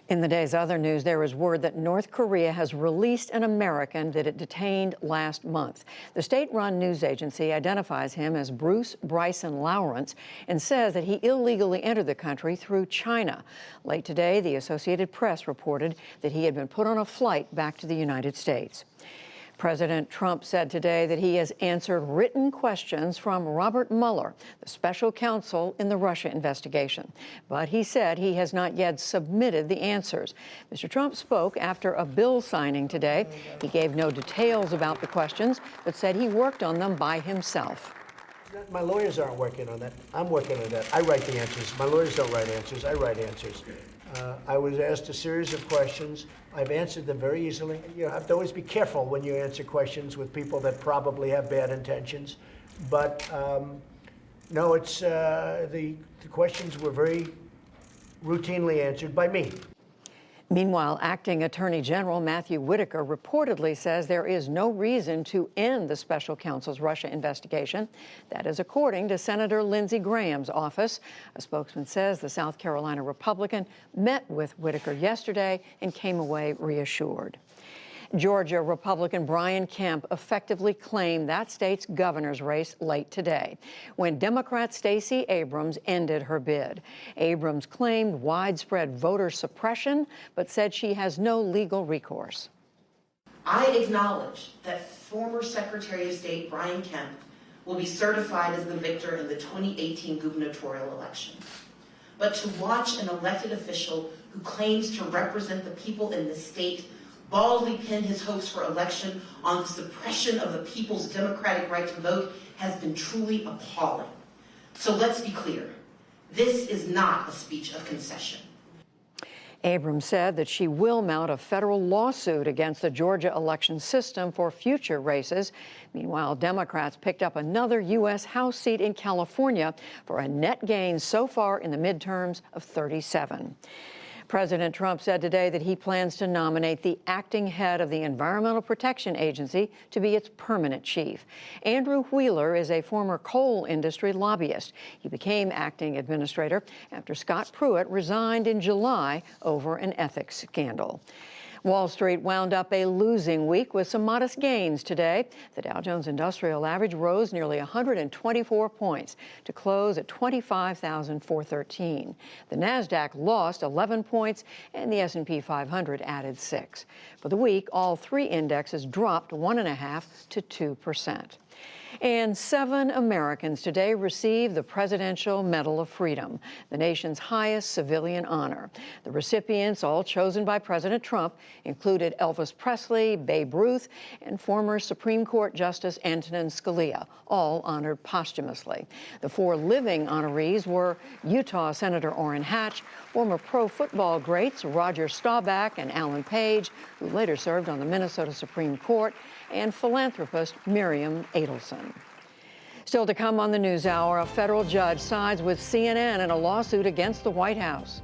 In the day's other news, there is word that North Korea has released an American that it detained last month. The state-run news agency identifies him as Bruce Bryson Lawrence and says that he illegally entered the country through China. Late today, the Associated Press reported that he had been put on a flight back to the United States. President Trump said today that he has answered written questions from Robert Mueller, the special counsel in the Russia investigation. But he said he has not yet submitted the answers. Mr. Trump spoke after a bill signing today. He gave no details about the questions, but said he worked on them by himself. My lawyers aren't working on that. I'm working on that. I write the answers. My lawyers don't write answers. I write answers. I was asked a series of questions. I've answered them very easily. You have to always be careful when you answer questions with people that probably have bad intentions. But no, it's the questions were very routinely answered by me. Meanwhile, Acting Attorney General Matthew Whitaker reportedly says there is no reason to end the special counsel's Russia investigation. That is according to Senator Lindsey Graham's office. A spokesman says the South Carolina Republican met with Whitaker yesterday and came away reassured. Georgia Republican Brian Kemp effectively claimed that state's governor's race late today when Democrat Stacey Abrams ended her bid. Abrams claimed widespread voter suppression, but said she has no legal recourse. I acknowledge that former Secretary of State Brian Kemp will be certified as the victor in the 2018 gubernatorial election. But to watch an elected official who claims to represent the people in the state baldly pin his hopes for election on the suppression of the people's democratic right to vote has been truly appalling. So let's be clear, this is not a speech of concession. Abrams said that she will mount a federal lawsuit against the Georgia election system for future races. Meanwhile, Democrats picked up another U.S. House seat in California for a net gain so far in the midterms of 37. President Trump said today that he plans to nominate the acting head of the Environmental Protection Agency to be its permanent chief. Andrew Wheeler is a former coal industry lobbyist. He became acting administrator after Scott Pruitt resigned in July over an ethics scandal. Wall Street wound up a losing week with some modest gains today. The Dow Jones Industrial Average rose nearly 124 points to close at 25,413. The Nasdaq lost 11 points, and the S&P 500 added 6. For the week, all three indexes dropped 1.5% to 2%. And 7 Americans today received the Presidential Medal of Freedom, the nation's highest civilian honor. The recipients, all chosen by President Trump, included Elvis Presley, Babe Ruth, and former Supreme Court Justice Antonin Scalia, all honored posthumously. The 4 living honorees were Utah Senator Orrin Hatch, former pro football greats Roger Staubach and Alan Page, who later served on the Minnesota Supreme Court, and philanthropist Miriam Adelson. Still to come on the NewsHour, a federal judge sides with CNN in a lawsuit against the White House.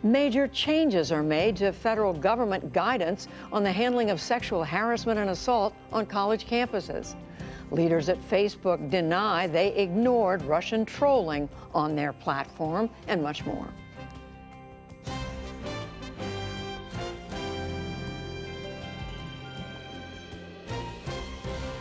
Major changes are made to federal government guidance on the handling of sexual harassment and assault on college campuses. Leaders at Facebook deny they ignored Russian trolling on their platform, and much more.